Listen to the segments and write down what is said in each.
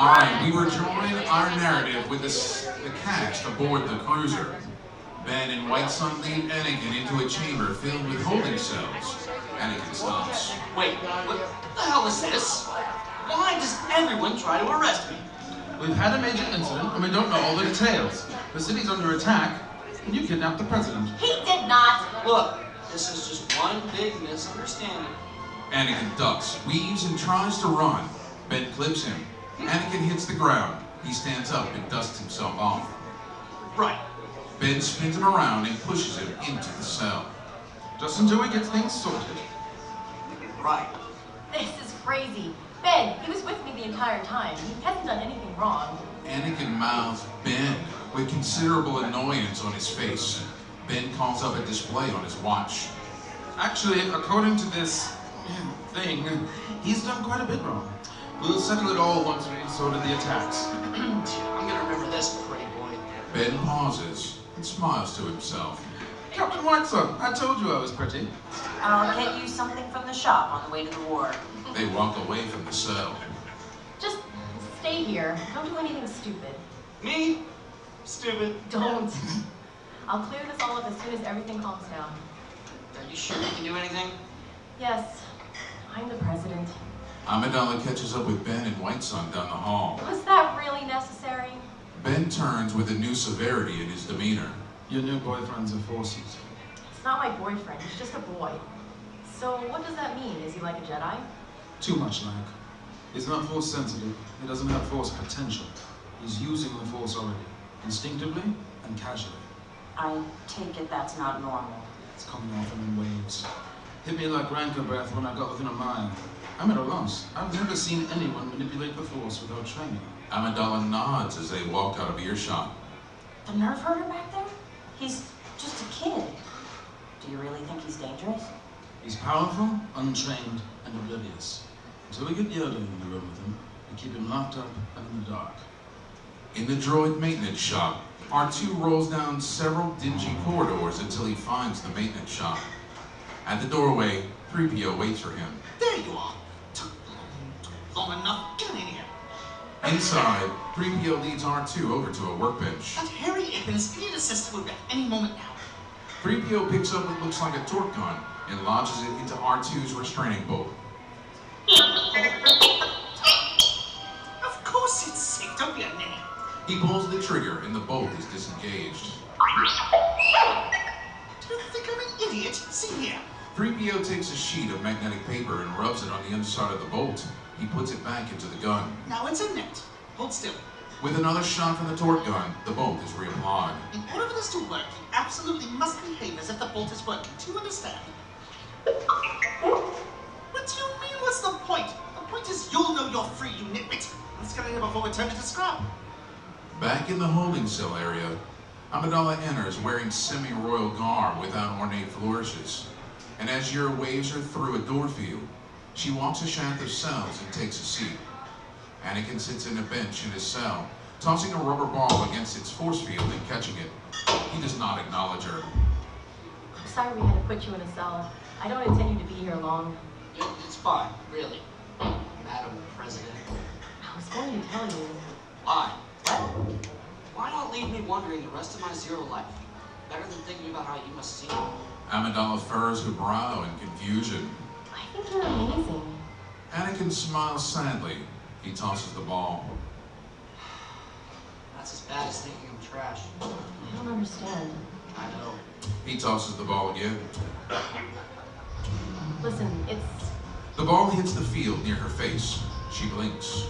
Alright, we rejoin our narrative with the cast aboard the cruiser. Ben and White Sun lead Anakin into a chamber filled with holding cells. Anakin stops. Wait, what the hell is this? Why does everyone try to arrest me? We've had a major incident and we don't know all the details. The city's under attack and you kidnapped the president. He did not! Look, this is just one big misunderstanding. Anakin ducks, weaves, and tries to run. Ben clips him. Anakin hits the ground. He stands up and dusts himself off. Right. Ben spins him around and pushes him into the cell. Just until we get things sorted. Right. This is crazy. Ben, he was with me the entire time. He hasn't done anything wrong. Anakin mouths Ben with considerable annoyance on his face. Ben calls up a display on his watch. Actually, according to this thing, he's done quite a bit wrong. We'll settle it all once we've sorted the attacks. I'm gonna remember this, pretty boy. Ben pauses and smiles to himself. Captain Whitesun, I told you I was pretty. I'll get you something from the shop on the way to the war. They walk away from the cell. Just stay here. Don't do anything stupid. Me? Stupid. Don't. I'll clear this all up as soon as everything calms down. Are you sure you can do anything? Yes, I'm the president. Amidala catches up with Ben and White Sun down the hall. Was that really necessary? Ben turns with a new severity in his demeanor. Your new boyfriend's a Force user. It's not my boyfriend, he's just a boy. So what does that mean? Is he like a Jedi? Too much like. He's not Force sensitive. He doesn't have Force potential. He's using the Force already, instinctively and casually. I take it that's not normal. It's coming off him in waves. Hit me like rancor breath when I got within a mile. I'm at a loss. I've never seen anyone manipulate the Force without training. Amidala nods as they walk out of earshot. The nerve herder back there? He's just a kid. Do you really think he's dangerous? He's powerful, untrained, and oblivious. Until we get Yoda in the room with him, we keep him locked up and in the dark. In the droid maintenance shop, R2 rolls down several dingy corridors until he finds the maintenance shop. At the doorway, 3PO waits for him. There you are. Took long enough. Get in here. Inside, 3PO leads R2 over to a workbench. That Harry Ip and his idiot assistant will be at any moment now. 3PO picks up what looks like a torque gun and lodges it into R2's restraining bolt. Of course it's safe. Don't be a ninny. He pulls the trigger and the bolt is disengaged. Do you think I'm an idiot? See here. 3PO takes a sheet of magnetic paper and rubs it on the underside of the bolt. He puts it back into the gun. Now it's a net. Hold still. With another shot from the torque gun, the bolt is reapplied. In order for this to work, you absolutely must behave as if the bolt is working. Do you understand? What do you mean, what's the point? The point is you'll know you're free, you nitwit. Let's get in here before we turn it to scrap. Back in the holding cell area, Amidala enters wearing semi-royal garb without ornate flourishes. And as Yura waves her through a door field, she walks a shaft of cells and takes a seat. Anakin sits in a bench in his cell, tossing a rubber ball against its force field and catching it. He does not acknowledge her. I'm sorry we had to put you in a cell. I don't intend you to be here long. It's fine, really. Madam President. I was going to tell you. Why? What? Why not leave me wondering the rest of my zero life? Better than thinking about how you must seem. Amidala furrows her brow in confusion. I think you're amazing. Anakin smiles sadly. He tosses the ball. That's as bad as thinking I'm trash. I don't understand. I know. He tosses the ball again. Listen, The ball hits the field near her face. She blinks.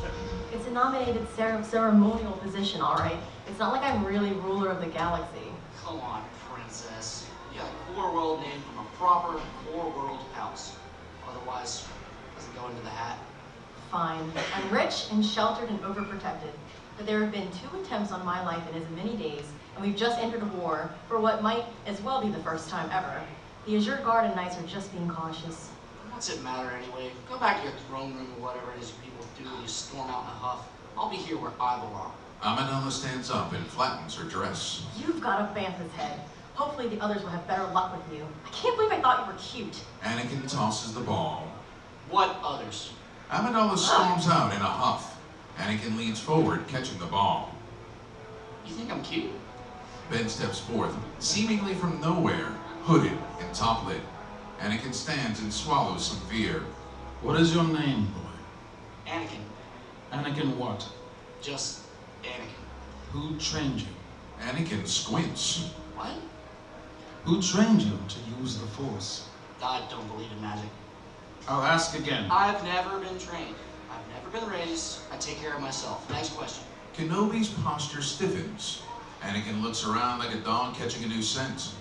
it's a nominated ceremonial position, all right? It's not like I'm really ruler of the galaxy. Come on, princess. You got a core world name from a proper core world house. Otherwise, doesn't go into the hat. Fine. I'm rich and sheltered and overprotected. But there have been 2 attempts on my life in as many days, and we've just entered a war for what might as well be the first time ever. The Azure Guard and Knights are just being cautious. What's it matter anyway? Go back to your throne room or whatever it is you people do when you storm out in a huff. I'll be here where I belong. Amidala stands up and flattens her dress. You've got a bantha's head. Hopefully the others will have better luck with you. I can't believe I thought you were cute. Anakin tosses the ball. What others? Amidala storms out in a huff. Anakin leans forward, catching the ball. You think I'm cute? Ben steps forth, seemingly from nowhere, hooded and top-lit. Anakin stands and swallows some fear. What is your name, boy? Anakin. Anakin what? Just Anakin. Who trained you? Anakin squints. What? Who trained you to use the Force? I don't believe in magic. I'll ask again. I've never been trained. I've never been raised. I take care of myself. Next question. Kenobi's posture stiffens. Anakin looks around like a dog catching a new scent.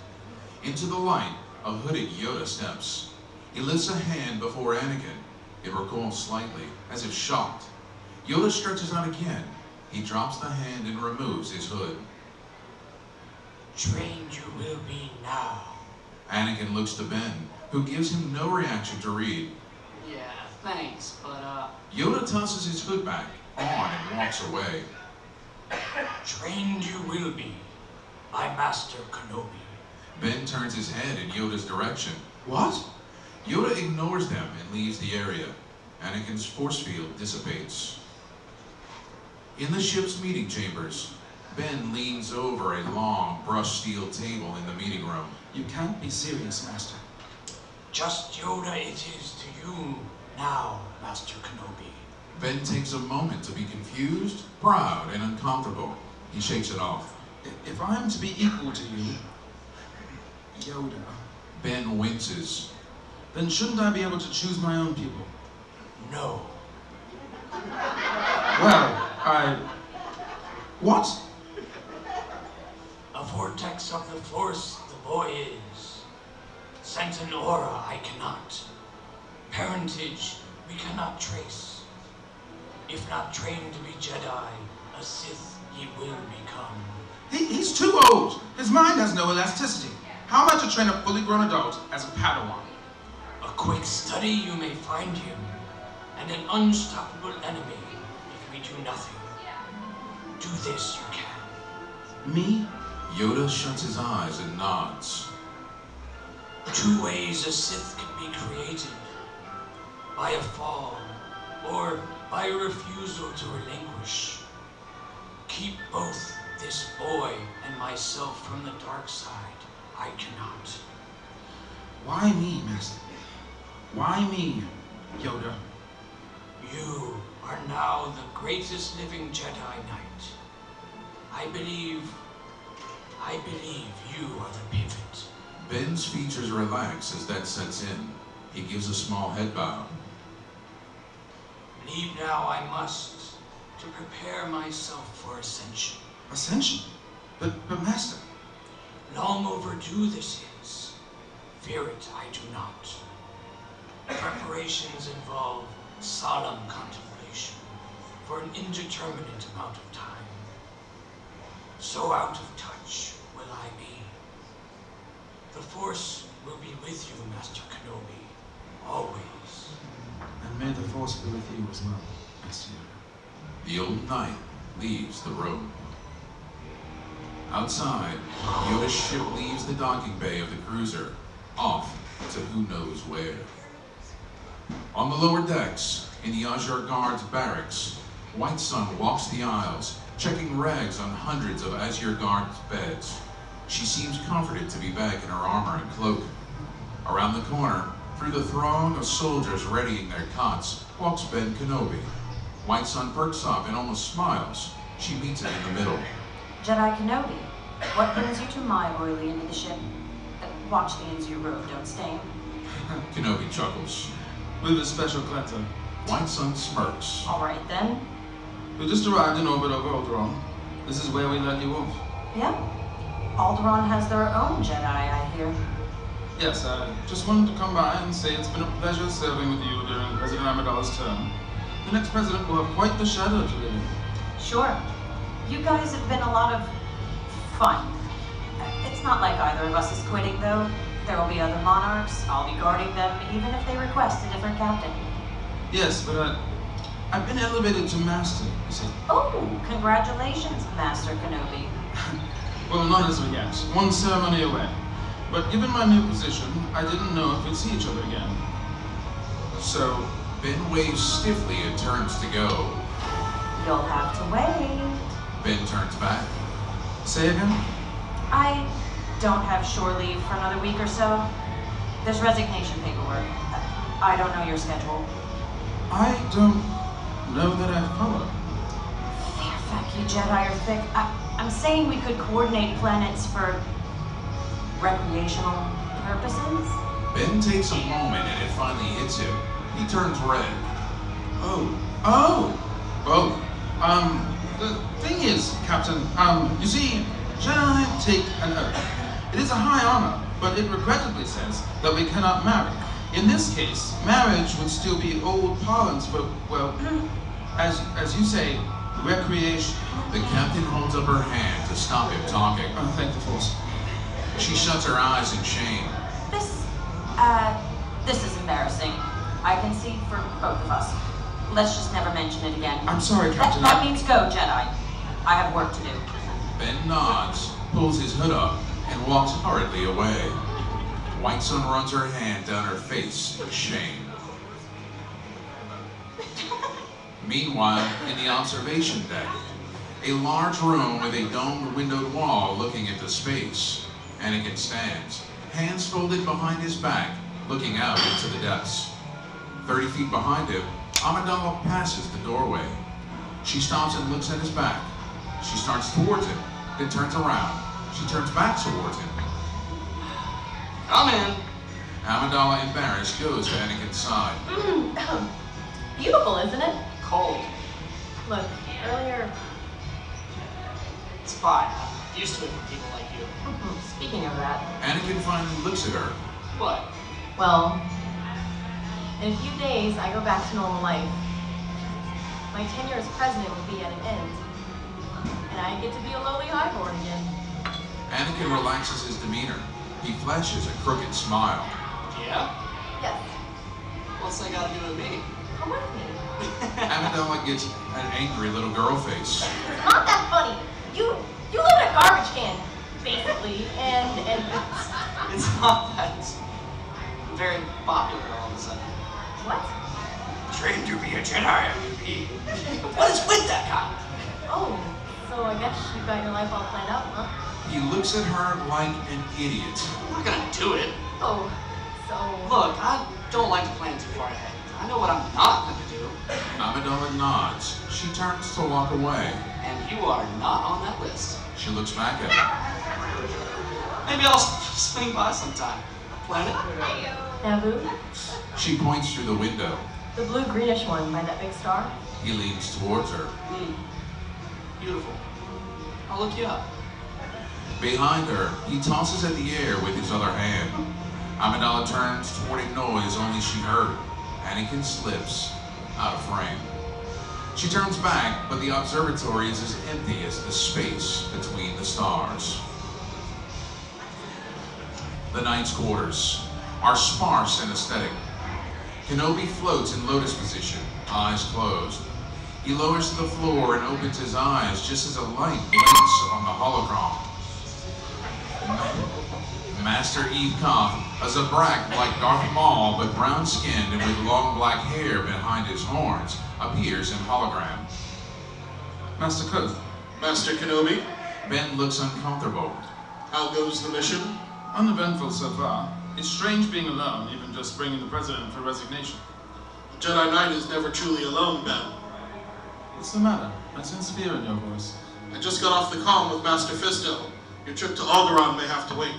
Into the light, a hooded Yoda steps. He lifts a hand before Anakin. It recoils slightly, as if shocked. Yoda stretches out again. He drops the hand and removes his hood. Trained you will be now. Anakin looks to Ben, who gives him no reaction to read. Yeah, thanks, but Yoda tosses his hood back on and walks away. Trained you will be by Master Kenobi. Ben turns his head in Yoda's direction. What? Yoda ignores them and leaves the area. Anakin's force field dissipates. In the ship's meeting chambers, Ben leans over a long brushed steel table in the meeting room. You can't be serious, Master. Just Yoda it is to you now, Master Kenobi. Ben takes a moment to be confused, proud, and uncomfortable. He shakes it off. If I'm to be equal to you, Yoda, Ben winces. then shouldn't I be able to choose my own people? No. Well, What? A vortex of the Force the boy is. Sent an aura I cannot. Parentage we cannot trace. If not trained to be Jedi, a Sith he will become. He's too old. His mind has no elasticity. How am I to train a fully grown adult as a Padawan? A quick study you may find him, and an unstoppable enemy if we do nothing. Do this you can. Me? Yoda shuts his eyes and nods. 2 ways a Sith can be created. By a fall, or by a refusal to relinquish. Keep both this boy and myself from the dark side. I cannot. Why me, Master? Why me, Yoda? You are now the greatest living Jedi Knight. I believe you are the pivot. Ben's features relax as that sets in. He gives a small head bow. Leave now I must, to prepare myself for ascension. Ascension? But Master... Long overdue this is. Fear it, I do not. Preparations involve solemn contemplation for an indeterminate amount of time. So out of touch will I be. The Force will be with you, Master Kenobi, always. And may the Force be with you as well, Master Yoda. The old knight leaves the room. Outside, Yoda's ship leaves the docking bay of the cruiser, off to who knows where. On the lower decks, in the Azure Guard's barracks, White Sun walks the aisles, checking rags on hundreds of Azure Guard's beds. She seems comforted to be back in her armor and cloak. Around the corner, through the throng of soldiers readying their cots, walks Ben Kenobi. White Sun perks up and almost smiles. She meets him in the middle. Jedi Kenobi, what brings you to my oily end of the ship? Watch the ends you robe don't stain. Kenobi chuckles. With a special cleanser. White Sun smirks. All right then. We just arrived in orbit over Alderaan. This is where we let you off. Yep. Alderaan has their own Jedi, I hear. Yes, I just wanted to come by and say it's been a pleasure serving with you during President Amidala's term. The next president will have quite the shadow to live in. Sure. You guys have been a lot of fun. It's not like either of us is quitting, though. There will be other monarchs. I'll be guarding them, even if they request a different captain. Yes, but I've been elevated to Master, you see. Oh, congratulations, Master Kenobi. Well, not as of yet. One ceremony away. But given my new position, I didn't know if we'd see each other again. So, Ben waves stiffly and turns to go. You'll have to wait. Ben turns back. Say again? I don't have shore leave for another week or so. There's resignation paperwork. I don't know your schedule. I don't know that I follow. Fair fuck you Jedi are thick. I'm saying we could coordinate planets for recreational purposes. Ben takes a moment and it finally hits him. He turns red. The thing is, Captain, you see, Jedi take an oath. It is a high honor, but it regrettably says that we cannot marry. In this case, marriage would still be old parlance for, well, as you say, recreation. The captain holds up her hand to stop him talking. Oh, thank the Force. She shuts her eyes in shame. This is embarrassing. I can see for both of us. Let's just never mention it again. I'm sorry, Captain. That means go, Jedi. I have work to do. Ben nods, pulls his hood up, and walks hurriedly away. White Sun runs her hand down her face in shame. Meanwhile, in the observation deck, a large room with a domed windowed wall looking into space. Anakin stands, hands folded behind his back, looking out into the depths. 30 feet behind him, Amidala passes the doorway. She stops and looks at his back. She starts towards him, then turns around. She turns back towards him. Come in. Amidala, embarrassed, goes to Anakin's side. Beautiful, isn't it? Cold. Look, earlier... It's fine. I'm used to it from people like you. Speaking of that, Anakin finally looks at her. What? well, in a few days, I go back to normal life. My tenure as president will be at an end, and I get to be a lowly highborn again. Anakin relaxes his demeanor. He flashes a crooked smile. Yeah? Yes, What's that got to do with me? come with me. Amidala gets an angry little girl face. It's not that funny. You live in a garbage can, basically, and It's not that I'm very popular all of a sudden. what? Trained to be a Jedi, MVP. What is with that guy? Oh, so I guess you got your life all planned out, huh? He looks at her like an idiot. I'm not gonna do it. Oh, so... Look, I don't like to plan too far ahead. I know what I'm not gonna do, Amidala nods. She turns to walk away. and you are not on that list. She looks back at him. Maybe I'll swing by sometime. Planet? Naboo? She points through the window. The blue-greenish one by that big star? He leans towards her. Beautiful. I'll look you up. Behind her, he tosses at the air with his other hand. Amidala turns toward a noise only she heard. Anakin slips out of frame. She turns back, but the observatory is as empty as the space between the stars. The Knight's quarters are sparse and aesthetic. Kenobi floats in lotus position, eyes closed. He lowers to the floor and opens his eyes just as a light blinks on the hologram. Master Eve Koth, a Zabrak like Darth Maul but brown-skinned and with long black hair behind his horns, appears in hologram. Master Koth. Master Kenobi, Ben looks uncomfortable. how goes the mission? Uneventful so far. It's strange being alone, even just bringing the president for resignation. The Jedi Knight is never truly alone, Ben. What's the matter? I sense fear in your voice. I just got off the comm with Master Fisto. Your trip to Alderaan may have to wait.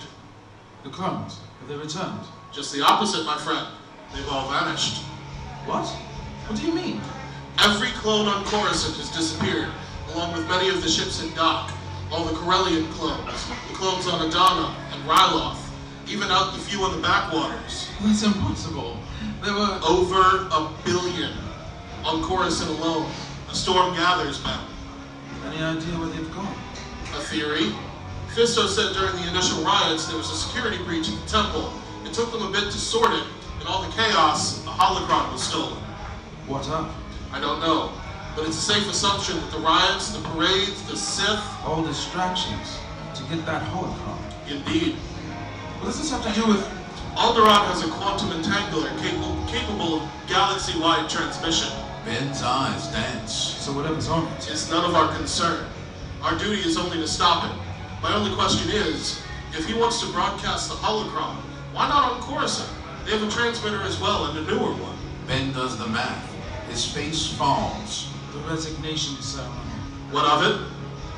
The clones, have they returned? Just the opposite, my friend. They've all vanished. What? What do you mean? Every clone on Coruscant has disappeared, along with many of the ships in dock. All the Corellian clones, the clones on Adana and Ryloth, even out the few on the backwaters. That's impossible. There were... Over 1 billion on Coruscant alone. A storm gathers, Ben. Any idea where they've gone? A theory. Fisto said during the initial riots there was a security breach at the temple. It took them a bit to sort it. In all the chaos, a holocron was stolen. What up? I don't know, but it's a safe assumption that the riots, the parades, the Sith... All distractions to get that holocron. Indeed. What does this have to do with... Alderaan has a quantum entangler capable of galaxy-wide transmission. Ben's eyes dance. So whatever's on it. It's none of our concern. Our duty is only to stop him. My only question is, if he wants to broadcast the holocron, why not on Coruscant? They have a transmitter as well, and a newer one. Ben does the math. His face falls. The resignation ceremony. What of it?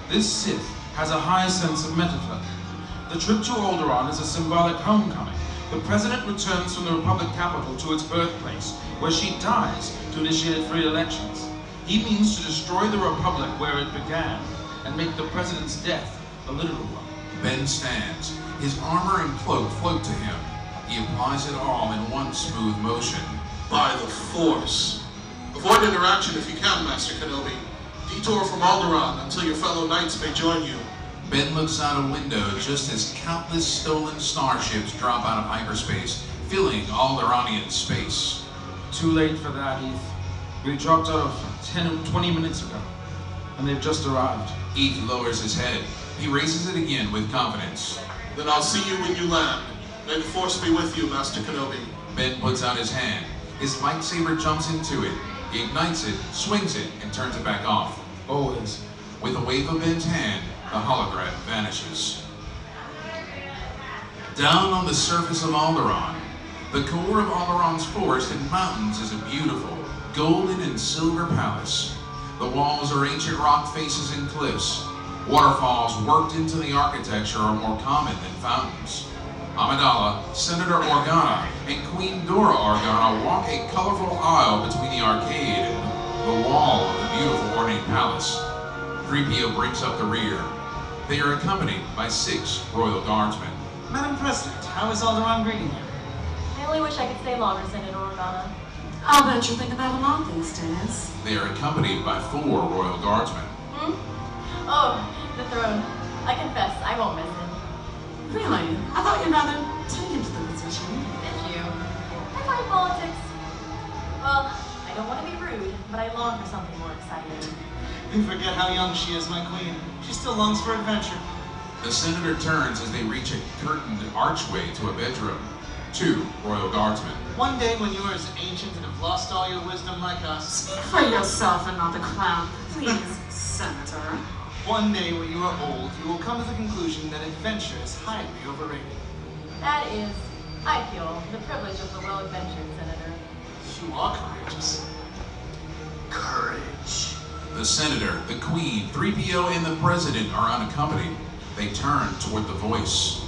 This Sith has a high sense of metaphor. The trip to Alderaan is a symbolic homecoming. The president returns from the Republic capital to its birthplace, where she dies to initiate free elections. He means to destroy the Republic where it began, and make the president's death a literal one. Ben stands. His armor and cloak float to him. He applies it all in one smooth motion. By the Force. Avoid interaction if you can, Master Kenobi. Detour from Alderaan until your fellow knights may join you. Ben looks out a window just as countless stolen starships drop out of hyperspace, filling Alderaanian space. Too late for that, Eth. We dropped out of 10 or 20 minutes ago, and they've just arrived. Eth lowers his head. He raises it again with confidence. Then I'll see you when you land. May the Force be with you, Master Kenobi. Ben puts out his hand. His lightsaber jumps into it. He ignites it, swings it, and turns it back off. Always. With a wave of Ben's hand, the hologram vanishes. Down on the surface of Alderaan, the core of Alderaan's forest and mountains is a beautiful, golden and silver palace. The walls are ancient rock faces and cliffs. Waterfalls worked into the architecture are more common than fountains. Amidala, Senator Organa, and Queen Dora Organa walk a colorful aisle between the arcade and the wall of the beautiful ornate palace. 3PO brings up the rear. They are accompanied by 6 royal guardsmen. Madam President, how is Alderaan greeting you? I only wish I could stay longer, Senator Organa. I'll bet you're thinking that a lot these days. They are accompanied by 4 royal guardsmen. Oh, the throne. I confess, I won't miss it. Really? I thought you'd rather taken to the position. Did you? I find politics. Well, I don't want to be rude, but I long for something more exciting. You forget how young she is, my queen. She still longs for adventure. The senator turns as they reach a curtained archway to a bedroom. 2 royal guardsmen. One day when you are as ancient and have lost all your wisdom like us. Speak for yourself and not the crown, please, Senator. One day when you are old, you will come to the conclusion that adventure is highly overrated. That is, I feel, the privilege of the well-adventured, Senator. You are courageous. Courage. The senator, the queen, 3PO, and the president are unaccompanied. They turn toward the voice.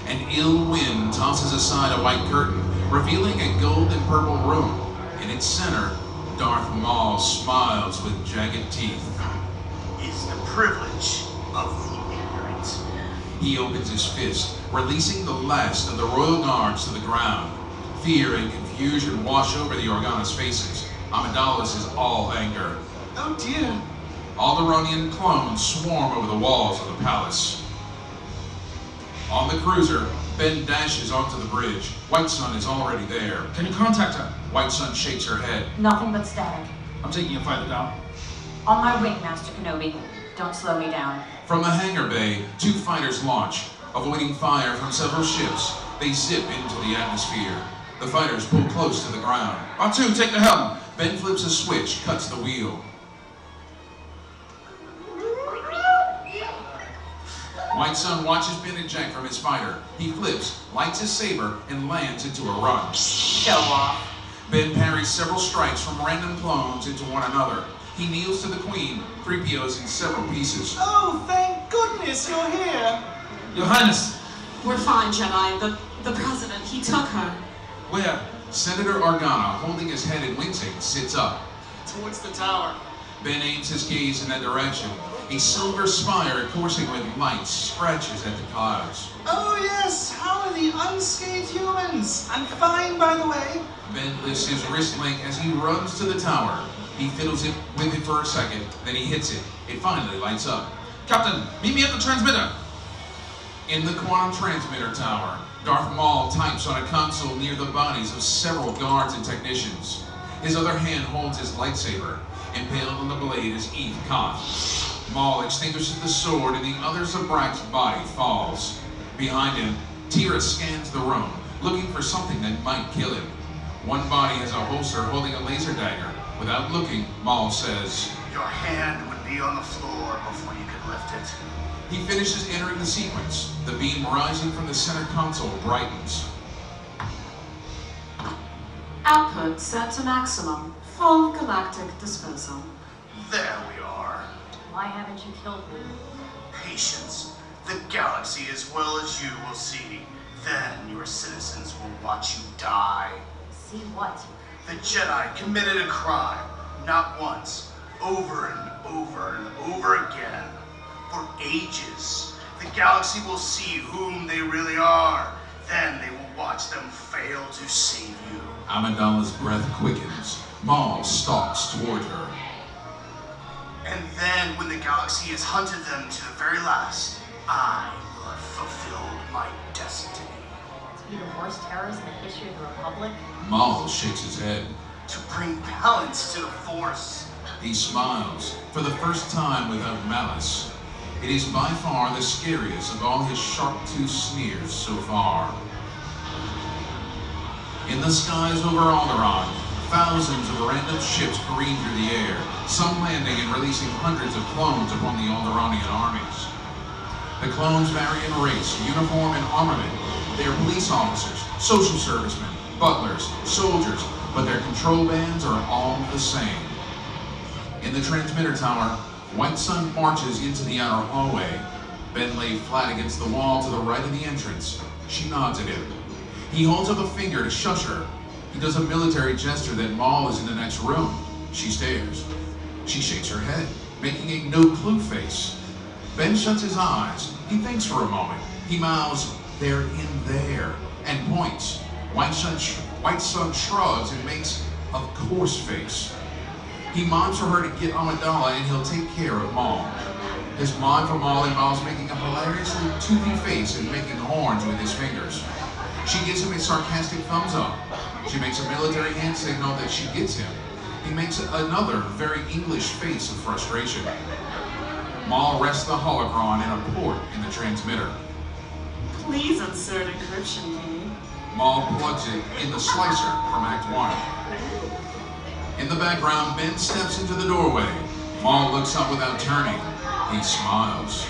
An ill wind tosses aside a white curtain, revealing a gold and purple room. In its center, Darth Maul smiles with jagged teeth. Is the privilege of the ignorant. He opens his fist, releasing the last of the royal guards to the ground. Fear and confusion wash over the Organa's faces. Amidala's is all anger. Oh dear. Alderaanian clones swarm over the walls of the palace. On the cruiser, Ben dashes onto the bridge. White Sun is already there. Can you contact her? White Sun shakes her head. Nothing but static. I'm taking a fighter down. On my way, Master Kenobi. Don't slow me down. From the hangar bay, 2 fighters launch. Avoiding fire from several ships, they zip into the atmosphere. The fighters pull close to the ground. R2, take the helm. Ben flips a switch, cuts the wheel. White Sun watches Ben eject from his fighter. He flips, lights his saber, and lands into a run. Show off. Ben parries several strikes from random clones into one another. He kneels to the Queen. 3PO's in several pieces. Oh, thank goodness you're here. Your Highness. We're fine, Jedi. The president, he took her. Where? Senator Organa, holding his head and wincing, sits up. Towards the tower. Ben aims his gaze in that direction. A silver spire coursing with lights scratches at the clouds. Oh yes, how are the unscathed humans? I'm fine, by the way. Ben lifts his wrist link as he runs to the tower. He fiddles it with it for a second, then he hits it. It finally lights up. Captain, meet me at the transmitter. In the quantum transmitter tower, Darth Maul types on a console near the bodies of several guards and technicians. His other hand holds his lightsaber. Impaled on the blade is Eve Koth. Maul extinguishes the sword and the other Zabrak's body falls. Behind him, Tira scans the room, looking for something that might kill him. One body has a holster holding a laser dagger. Without looking, Maul says, Your hand would be on the floor before you could lift it. he finishes entering the sequence. The beam rising from the center console brightens. Output set to maximum. Full galactic disposal. There we are. Why haven't you killed me? Patience. The galaxy as well as you will see. Then your citizens will watch you die. See what? The Jedi committed a crime. Not once. Over and over and over again. For ages. The galaxy will see whom they really are. Then they will watch them fail to save you. Amidala's breath quickens. Maul stalks toward her. And then when the galaxy has hunted them to the very last, I will have fulfilled my destiny. To be the worst terrorist in the history of the Republic? Maul shakes his head. To bring balance to the Force. He smiles, for the first time without malice. It is by far the scariest of all his sharp-toothed sneers so far. In the skies over Alderaan, thousands of random ships careen through the air, some landing and releasing hundreds of clones upon the Alderaanian armies. The clones vary in race, uniform, and armament. They are police officers, social servicemen, butlers, soldiers, but their control bands are all the same. In the transmitter tower, White Sun marches into the outer hallway. Ben lay flat against the wall to the right of the entrance. She nods at him. He holds up a finger to shush her. He does a military gesture that Maul is in the next room. She stares. She shakes her head, making a no-clue face. Ben shuts his eyes. He thinks for a moment. He mouths, "They're in there," and points. White Sun shrugs and makes a coarse face. He mimes for her to get Amidala and he'll take care of Maul. His mime for Maul involves making a hilariously toothy face and making horns with his fingers. She gives him a sarcastic thumbs up. She makes a military hand signal that she gets him. He makes another very English face of frustration. Maul rests the holocron in a port in the transmitter. Please insert encryption key. Maul plugs it in the slicer from Act 1. In the background, Ben steps into the doorway. Maul looks up without turning. He smiles.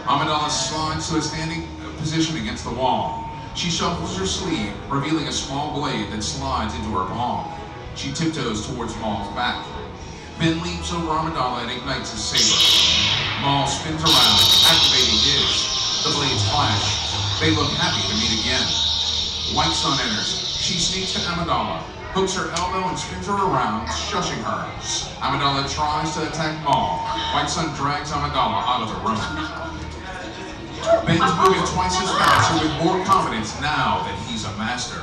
Amidala slides to a standing position against the wall. She shuffles her sleeve, revealing a small blade that slides into her palm. She tiptoes towards Maul's back. Ben leaps over Amidala and ignites his saber. Maul spins around, activating his. The blades flash. They look happy to meet again. White Sun enters. She sneaks to Amidala, hooks her elbow and spins her around, shushing her. Amidala tries to attack Maul. White Sun drags Amidala out of the room. Ben's moving twice as fast and with more confidence now that he's a master.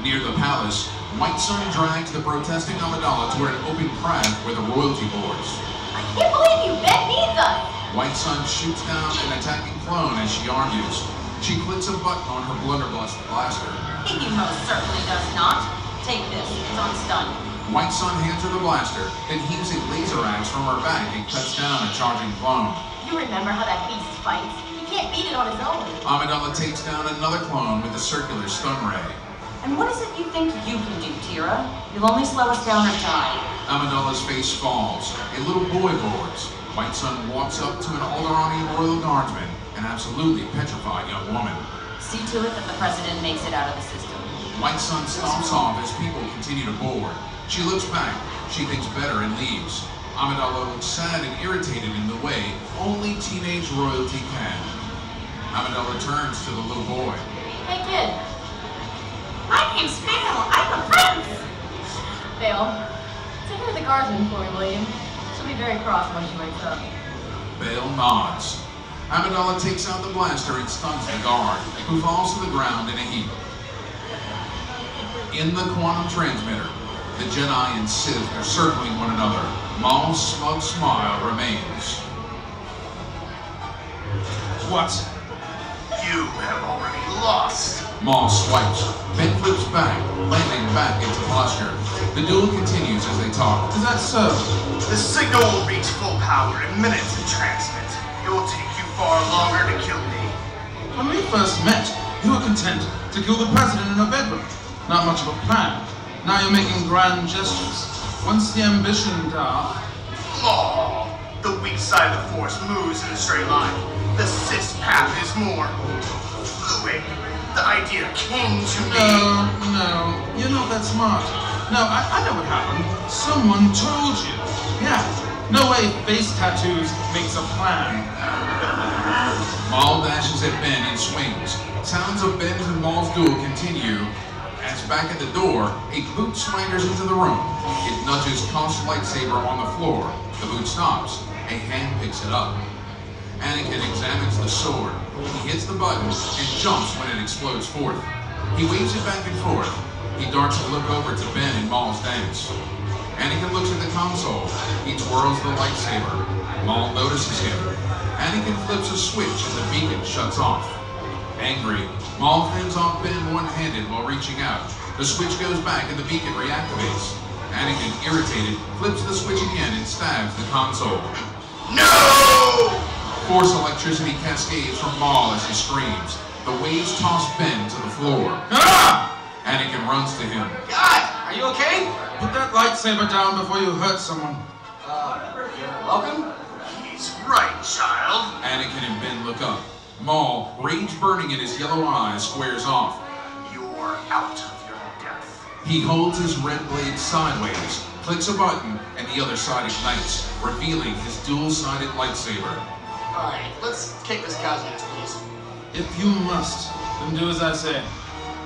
Near the palace, White Sun drags the protesting Amidala toward an open craft where the royalty boards. I can't believe you! Ben needs us! White Sun shoots down an attacking clone as she argues. She clicks a button on her blunderbuss blaster. He most certainly does not. Take this, it's on stun. White Sun hands her the blaster, then heaves a laser axe from her back and cuts down a charging clone. You remember how that beast fights? He can't beat it on his own. Amidala takes down another clone with a circular stun ray. And what is it you think you can do, Tira? You'll only slow us down or die. Amidala's face falls. A little boy boards. White Sun walks up to an Alderaanian royal guardsman, an absolutely petrified young woman. See to it that the president makes it out of the system. White Sun stomps off as people continue to board. She looks back. She thinks better and leaves. Amidala looks sad and irritated in the way only teenage royalty can. Amidala turns to the little boy. Hey kid. My name's Phil. I'm a prince. Vale, take her to the guardsman for me, will you? She'll be very cross when she wakes up. Bale nods. Amidala takes out the blaster and stuns the guard, who falls to the ground in a heap. In the quantum transmitter, the Jedi and Sith are circling one another. Maul's smug smile remains. What? You have already lost. Maul swipes. Ben flips back, landing back into posture. The duel continues as they talk. Is that so? The signal will reach full power in minutes to transmit. It will take you far longer to kill me. When we first met, you were content to kill the president in a bedroom. Not much of a plan. Now you're making grand gestures. What's the ambition, Darth? Maul. The weak side of the Force moves in a straight line. The Sith's path is more fluid. The idea came to me. No, you're not that smart. No, I know what happened. Someone told you. Yeah, no way face tattoos makes a plan. Maul dashes at Ben and swings. Sounds of Ben's and Maul's duel continue as back at the door, a boot swaggers into the room. It nudges Kosh's lightsaber on the floor. The boot stops. A hand picks it up. Anakin examines the sword. He hits the button and jumps when it explodes forth. He waves it back and forth. He darts a look over to Ben and Maul's dance. Anakin looks at the console. He twirls the lightsaber. Maul notices him. Anakin flips a switch and the beacon shuts off. Angry, Maul fends off Ben one-handed while reaching out. The switch goes back and the beacon reactivates. Anakin, irritated, flips the switch again and stabs the console. No! Force electricity cascades from Maul as he screams. The waves toss Ben to the floor. Ah! Anakin runs to him. God, are you okay? Put that lightsaber down before you hurt someone. You're welcome. He's right, child. Anakin and Ben look up. Maul, rage burning in his yellow eyes, squares off. You're out of your depth. He holds his red blade sideways, clicks a button, and the other side ignites, revealing his dual-sided lightsaber. Alright, let's kick this cow's ass, please. If you must, then do as I say.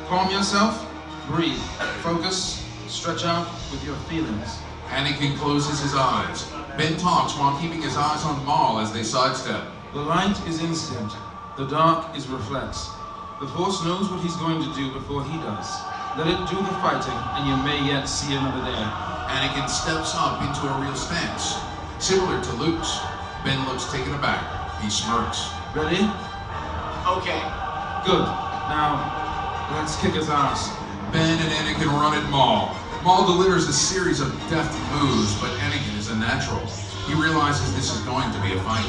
Calm yourself, breathe, focus, stretch out with your feelings. Anakin closes his eyes. Ben talks while keeping his eyes on Maul as they sidestep. The light is instant. The dark is reflex. The Force knows what he's going to do before he does. Let it do the fighting, and you may yet see another day. Anakin steps up into a real stance, similar to Luke's. Ben looks taken aback. He smirks. Ready? Okay. Good. Now, let's kick his ass. Ben and Anakin run at Maul. Maul delivers a series of deft moves, but Anakin is a natural. He realizes this is going to be a fight.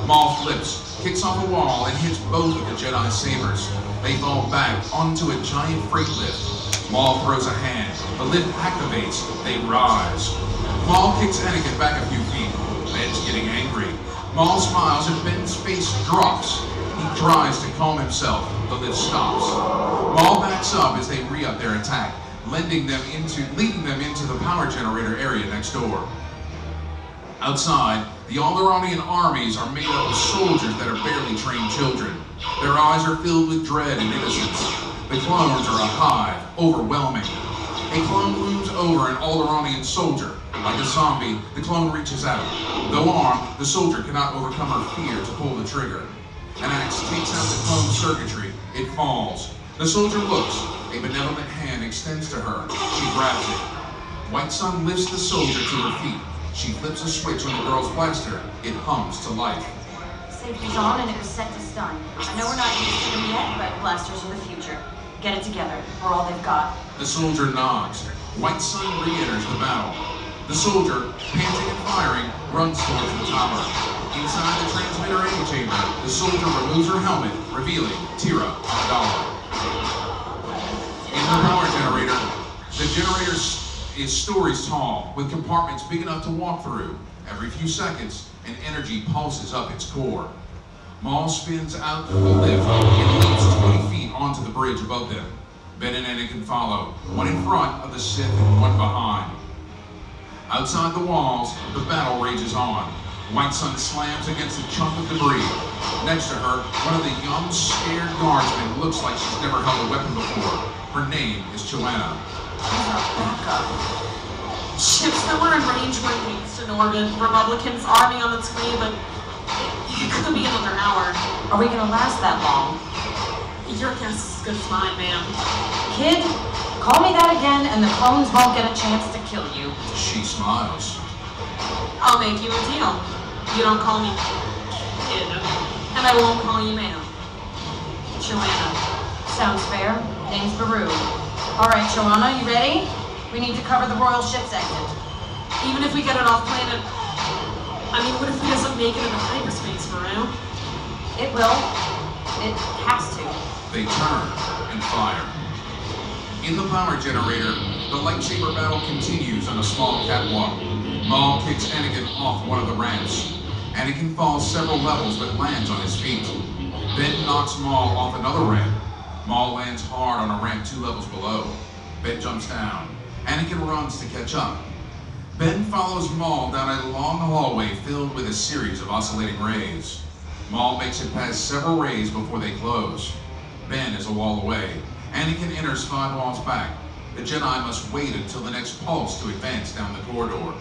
Maul flips, kicks off a wall, and hits both of the Jedi sabers. They fall back onto a giant freight lift. Maul throws a hand. The lift activates. They rise. Maul kicks Anakin back a few feet. Ben's getting angry. Maul smiles and Ben's face drops. He tries to calm himself. The lift stops. Maul backs up as they re-up their attack, leading them into the power generator area next door. Outside, the Alderaanian armies are made up of soldiers that are barely trained children. Their eyes are filled with dread and innocence. The clones are a hive, overwhelming. A clone looms over an Alderaanian soldier. Like a zombie, the clone reaches out. Though armed, the soldier cannot overcome her fear to pull the trigger. An axe takes out the clone's circuitry. It falls. The soldier looks. A benevolent hand extends to her. She grabs it. White Sun lifts the soldier to her feet. She flips a switch on the girl's blaster. It hums to life. Safety's on and it was set to stun. I know we're not used to them yet, but blasters are the future. Get it together. We're all they've got. The soldier nods. White Sun re-enters the battle. The soldier, panting and firing, runs towards the tower. Inside the transmitter antechamber, the soldier removes her helmet, revealing Tira Amidala. In the power generator, the generator is stories tall, with compartments big enough to walk through. Every few seconds, an energy pulses up its core. Maul spins out the lift and leaps 20 feet onto the bridge above them. Ben and Anakin follow, one in front of the Sith and one behind. Outside the walls, the battle rages on. White Sun slams against a chunk of debris. Next to her, one of the young, scared guardsmen looks like she's never held a weapon before. Her name is Joanna. Ships that were in range were engaged in orbit. Republicans army on its way, but it could be another hour. Are we gonna last that long? Your guess is as good as mine, ma'am. Kid, call me that again and the clones won't get a chance to kill you. She smiles. I'll make you a deal. You don't call me kid, and I won't call you ma'am. Joanna. Sounds fair. Name's Baru. Alright, Joanna, you ready? We need to cover the royal ship's exit. Even if we get it off planet, I mean, what if he doesn't make it into hyperspace, Baru? It will. It has to. They turn and fire. In the power generator, The lightsaber battle continues on a small catwalk. Maul kicks Anakin off one of the ramps. Anakin falls several levels but lands on his feet. Ben knocks Maul off another ramp. Maul lands hard on a ramp 2 levels below. Ben jumps down. Anakin runs to catch up. Ben follows Maul down a long hallway filled with a series of oscillating rays. Maul makes it past several rays before they close. Ben is a wall away. Anakin enters 5 walls back. The Jedi must wait until the next pulse to advance down the corridor.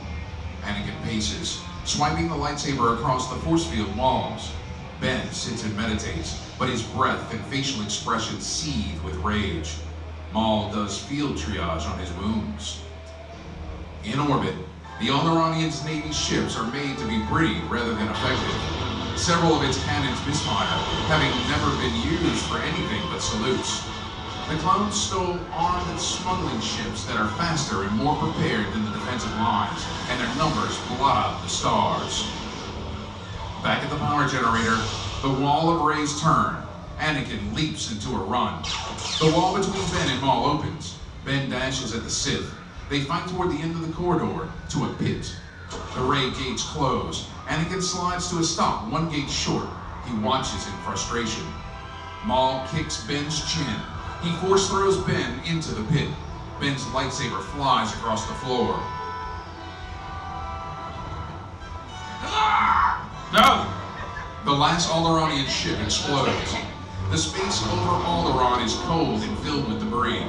Anakin paces, swiping the lightsaber across the force field walls. Ben sits and meditates, but his breath and facial expressions seethe with rage. Maul does field triage on his wounds. In orbit, the Alderaanian's Navy ships are made to be pretty rather than effective. Several of its cannons misfire, having never been used for anything but salutes. The clones stole armed smuggling ships that are faster and more prepared than the defensive lines, and their numbers blot out the stars. Back at the power generator, the wall of rays turn. Anakin leaps into a run. The wall between Ben and Maul opens. Ben dashes at the Sith. They fight toward the end of the corridor, to a pit. The ray gates close. Anakin slides to a stop, 1 gate short. He watches in frustration. Maul kicks Ben's chin. He force throws Ben into the pit. Ben's lightsaber flies across the floor. No! The last Alderaanian ship explodes. The space over Alderaan is cold and filled with debris.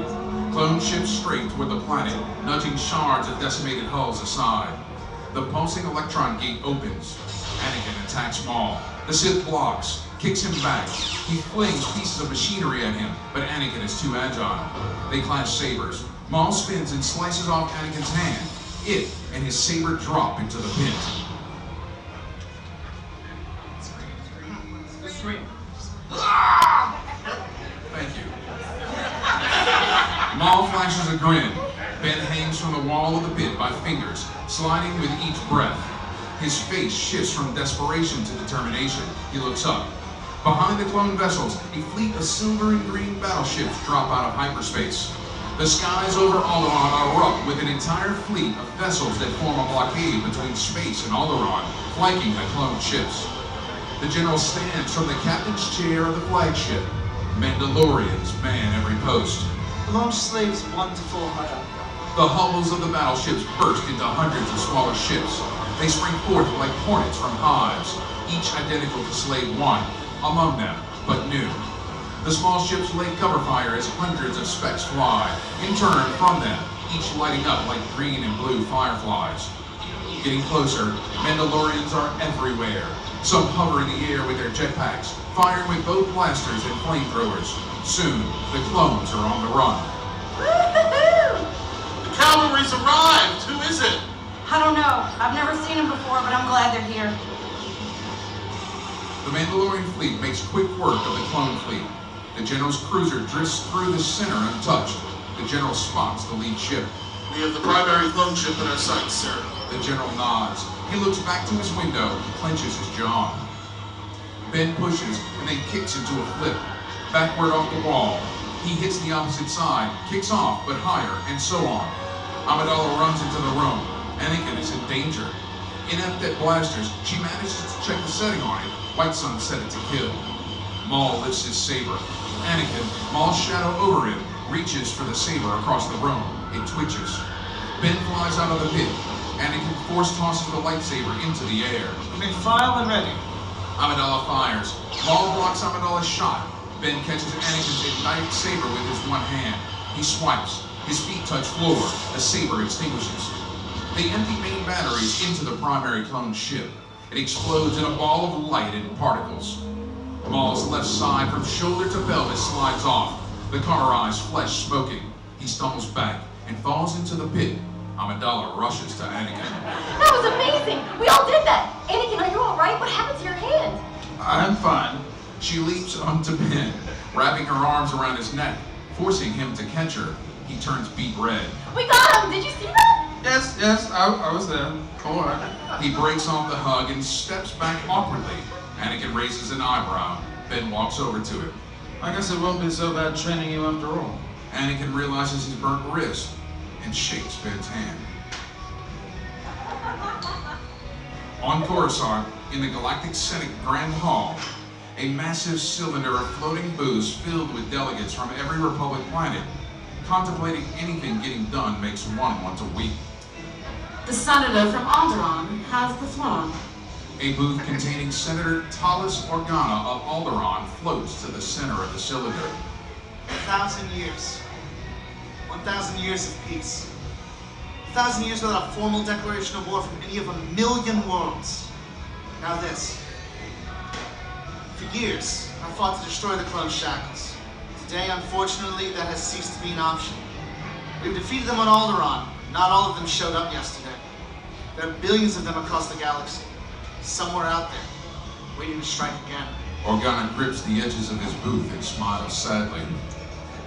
Clone ships straight toward the planet, nudging shards of decimated hulls aside. The pulsing electron gate opens. Anakin attacks Maul. The Sith blocks, kicks him back. He flings pieces of machinery at him, but Anakin is too agile. They clash sabers. Maul spins and slices off Anakin's hand. It and his saber drop into the pit. Scream. Thank you. Maul flashes a grin. Ben hangs from the wall of the pit by fingers, sliding with each breath. His face shifts from desperation to determination. He looks up. Behind the clone vessels, a fleet of silver and green battleships drop out of hyperspace. The skies over Alderaan erupt with an entire fleet of vessels that form a blockade between space and Alderaan, flanking the clone ships. The general stands from the captain's chair of the flagship. Mandalorians man every post. Launch slaves 1 to 4 higher. The hovels of the battleships burst into hundreds of smaller ships. They spring forth like hornets from hives, each identical to Slave 1, among them, but new. The small ships lay cover fire as hundreds of specks fly, in turn from them, each lighting up like green and blue fireflies. Getting closer, Mandalorians are everywhere. Some hover in the air with their jetpacks, firing with both blasters and flamethrowers. Soon, the clones are on the run. The cavalry's arrived! Who is it? I don't know. I've never seen them before, but I'm glad they're here. The Mandalorian fleet makes quick work of the clone fleet. The general's cruiser drifts through the center untouched. The general spots the lead ship. We have the primary clone ship in our sights, sir. The general nods. He looks back to his window and clenches his jaw. Ben pushes and then kicks into a flip. Backward off the wall. He hits the opposite side, kicks off, but higher, and so on. Amidala runs into the room. Anakin is in danger. Inept at blasters, she manages to check the setting on it. White Sun set it to kill. Maul lifts his saber. Anakin, Maul's shadow over him, reaches for the saber across the room. It twitches. Ben flies out of the pit. Anakin force tosses the lightsaber into the air. Remain file and ready. Amidala fires. Maul blocks Amidala's shot. Ben catches Anakin's ignited saber with his one hand. He swipes. His feet touch floor. The saber extinguishes. They empty main batteries into the primary clone ship. It explodes in a ball of light and particles. Maul's left side from shoulder to pelvis slides off. The cauterized flesh smoking. He stumbles back and falls into the pit. Amidala rushes to Anakin. That was amazing! We all did that! Anakin, are you alright? What happened to your hand? I'm fine. She leaps onto Ben, wrapping her arms around his neck, forcing him to catch her. He turns beet red. We got him! Did you see that? Yes, I was there. All right. He breaks off the hug and steps back awkwardly. Anakin raises an eyebrow. Ben walks over to him. I guess it won't be so bad training you after all. Anakin realizes his burnt wrist and shakes Ben's hand. On Coruscant, in the Galactic Senate Grand Hall, a massive cylinder of floating booths filled with delegates from every Republic planet. Contemplating anything getting done makes one want to weep. The senator from Alderaan has the floor. A booth containing Senator Talis Organa of Alderaan floats to the center of the cylinder. 1,000 years. 1,000 years of peace. 1,000 years without a formal declaration of war from any of 1,000,000 worlds. Now this. For years, I fought to destroy the clone shackles. Today, unfortunately, that has ceased to be an option. We've defeated them on Alderaan. Not all of them showed up yesterday. There are billions of them across the galaxy. Somewhere out there, waiting to strike again. Organa grips the edges of his booth and smiles sadly.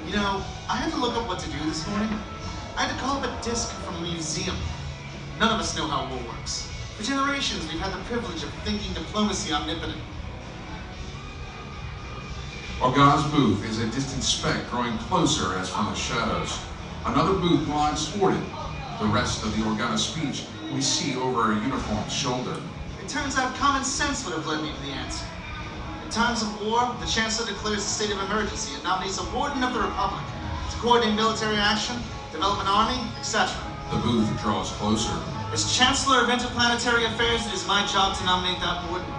You know, I had to look up what to do this morning. I had to call up a disc from a museum. None of us know how war works. For generations, we've had the privilege of thinking diplomacy omnipotent. Organa's booth is a distant speck growing closer as from the shadows. Another booth glides toward it. The rest of the Organa speech we see over a uniformed shoulder. It turns out common sense would have led me to the answer. In times of war, the Chancellor declares a state of emergency and nominates a Warden of the Republic to coordinate military action, develop an army, etc. The booth draws closer. As Chancellor of Interplanetary Affairs, it is my job to nominate that Warden.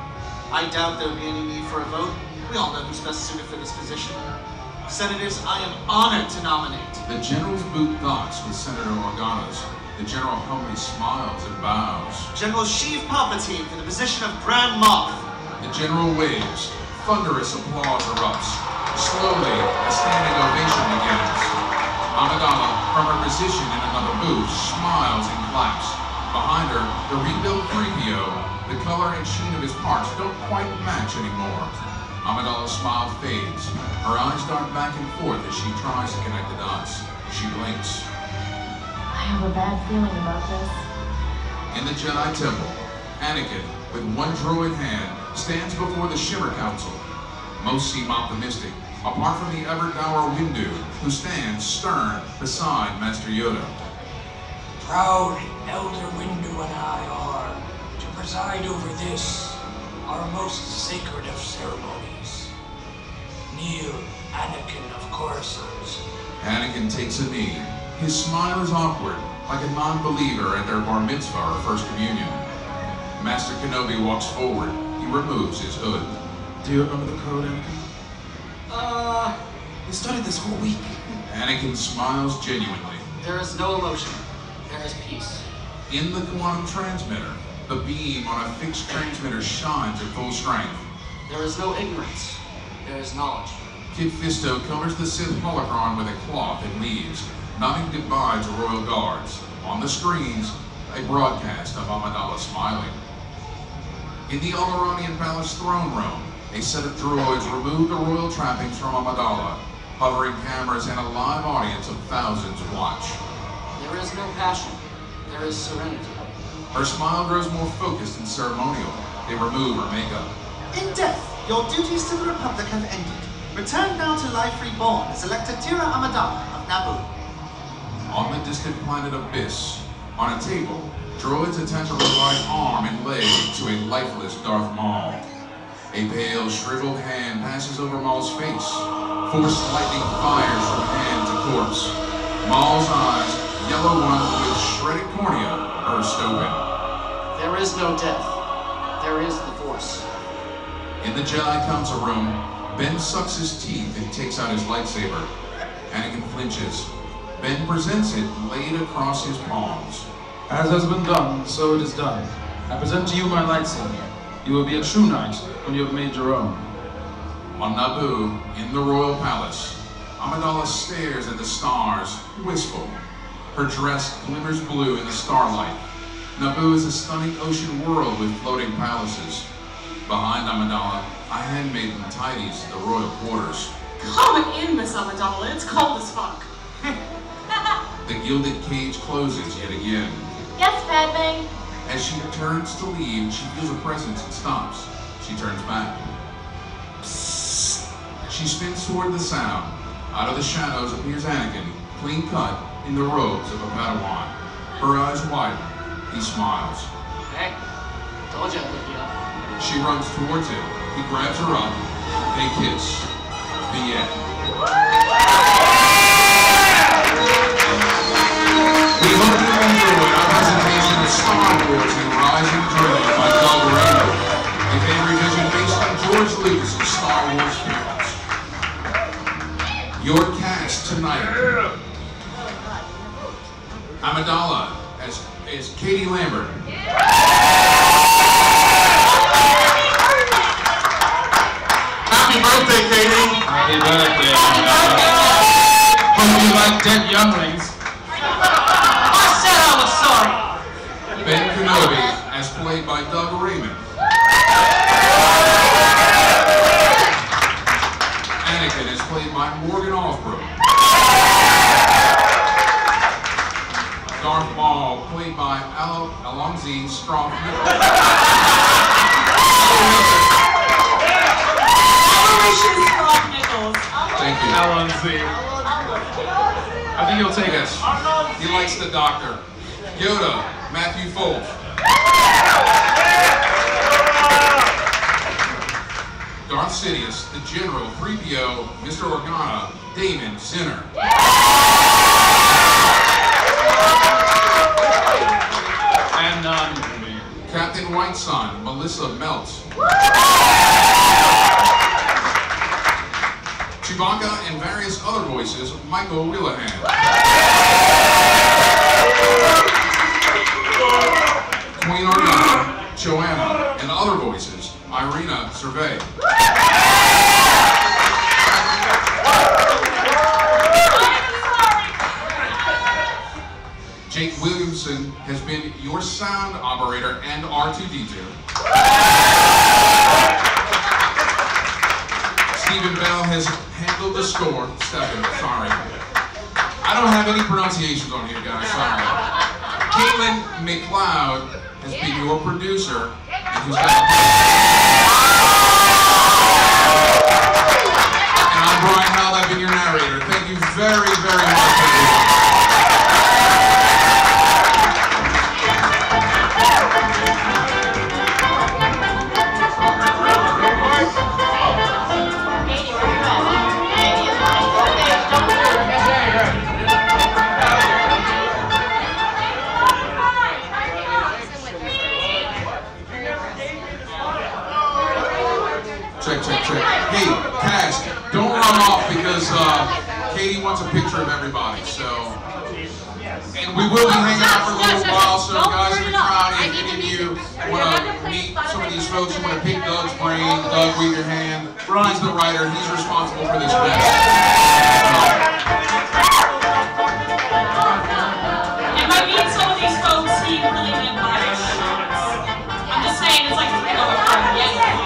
I doubt there will be any need for a vote. We all know who's best suited for this position. Senators, I am honored to nominate. The General's booth docks with Senator Organa's. The General humbly smiles and bows. General Sheev Palpatine for the position of Grand Moff. The General waves. Thunderous applause erupts. Slowly, a standing ovation begins. Amidala, from her position in another booth, smiles and claps. Behind her, the rebuilt 3PO. The color and sheen of his parts don't quite match anymore. Amidala's smile fades. Her eyes dart back and forth as she tries to connect the dots. She blinks. I have a bad feeling about this. In the Jedi Temple, Anakin, with one droid hand, stands before the Shimmer Council. Most seem optimistic, apart from the ever-dour Windu, who stands stern beside Master Yoda. Proud Elder Windu and I are to preside over this, our most sacred of ceremonies. Kneel, Anakin of Coruscant. Anakin takes a knee. His smile is awkward, like a non-believer at their bar mitzvah or first communion. Master Kenobi walks forward. He removes his hood. Do you remember the code, Anakin? We studied this whole week. Anakin smiles genuinely. There is no emotion. There is peace. In the quantum transmitter, the beam on a fixed transmitter shines at full strength. There is no ignorance. There is knowledge. Kit Fisto covers the Sith holocron with a cloth and leaves, nodding goodbye to royal guards. On the screens, a broadcast of Amidala smiling. In the Alderanian Palace throne room, a set of droids remove the royal trappings from Amidala. Hovering cameras and a live audience of thousands watch. There is no passion. There is serenity. Her smile grows more focused and ceremonial. They remove her makeup. In death, your duties to the Republic have ended. Return now to life reborn as Elector Tira Amidala of Naboo. On the distant planet of Biss, on a table, droids attach a robotic arm and leg to a lifeless Darth Maul. A pale, shriveled hand passes over Maul's face. Force lightning fires from hand to corpse. Maul's eyes, yellow ones with shredded cornea, burst open. There is no death. There is the Force. In the Jedi Council room, Ben sucks his teeth and takes out his lightsaber. Anakin flinches. Ben presents it laid across his palms. As has been done, so it is done. I present to you my lightsaber. You will be a true knight when you have made your own. On Naboo, in the royal palace, Amidala stares at the stars, wistful. Her dress glimmers blue in the starlight. Naboo is a stunning ocean world with floating palaces. Behind Amidala, a handmaiden tidies the royal quarters. Come in, Miss Amidala. It's cold as fuck. The gilded cage closes yet again. Yes, Padme. As she turns to leave, she feels a presence and stops. She turns back. Psst. She spins toward the sound. Out of the shadows appears Anakin, clean cut, in the robes of a Padawan. Her eyes widen. He smiles. Hey, told you I'd look you up. She runs towards him. He grabs her up. They kiss. The end. We hope you enjoyed our presentation of Star Wars: The Rising Throne by Doug Raymond, a fan revision based on George Lucas' Star Wars films. Your cast tonight: Amidala as Katie Lambert. Happy birthday, Katie! Happy birthday. Hope you like dead younglings. I said I was sorry. Ben Kenobi as played by Doug Raymond. Anakin is played by Morgan Offbrook. Darth Maul played by Alonzi Strong. Thank you. Alonzi. I think you'll take Yes. He likes the doctor. Yoda, Matthew Folt. Darth Sidious, the General, 3PO, Mr. Organa, Damon Zinner. And Captain Whitesun, Melissa Meltz. Chewbacca and various other voices, Michael Wheelahan. Queen Organa, Joanna, and other voices, Irina Cervey. Jake Williamson has been your sound operator and R2-D2. Stephen Bell has handled the score. Stephen, sorry. I don't have any pronunciations on here, guys, sorry. Caitlin McLeod has been your producer, and who's got and I'm Brian Howell, I've been your narrator. Thank you very, very much, everyone. Check. Hey, cast, don't run off because Katie wants a picture of everybody, so. And we will be hanging out for a little while, so guys in the crowd, if any of you want to meet some of these folks, you want to pick Doug's brain, Doug, wave your hand. He's the writer, he's responsible for this mess. If I meet some of these folks, he really did buy their shirts. I'm just saying, it's like $3 card. Yeah.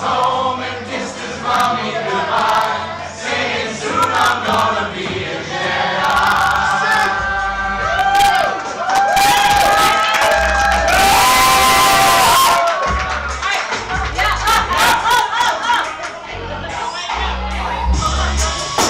Home and kissed his mommy goodbye, saying soon I'm gonna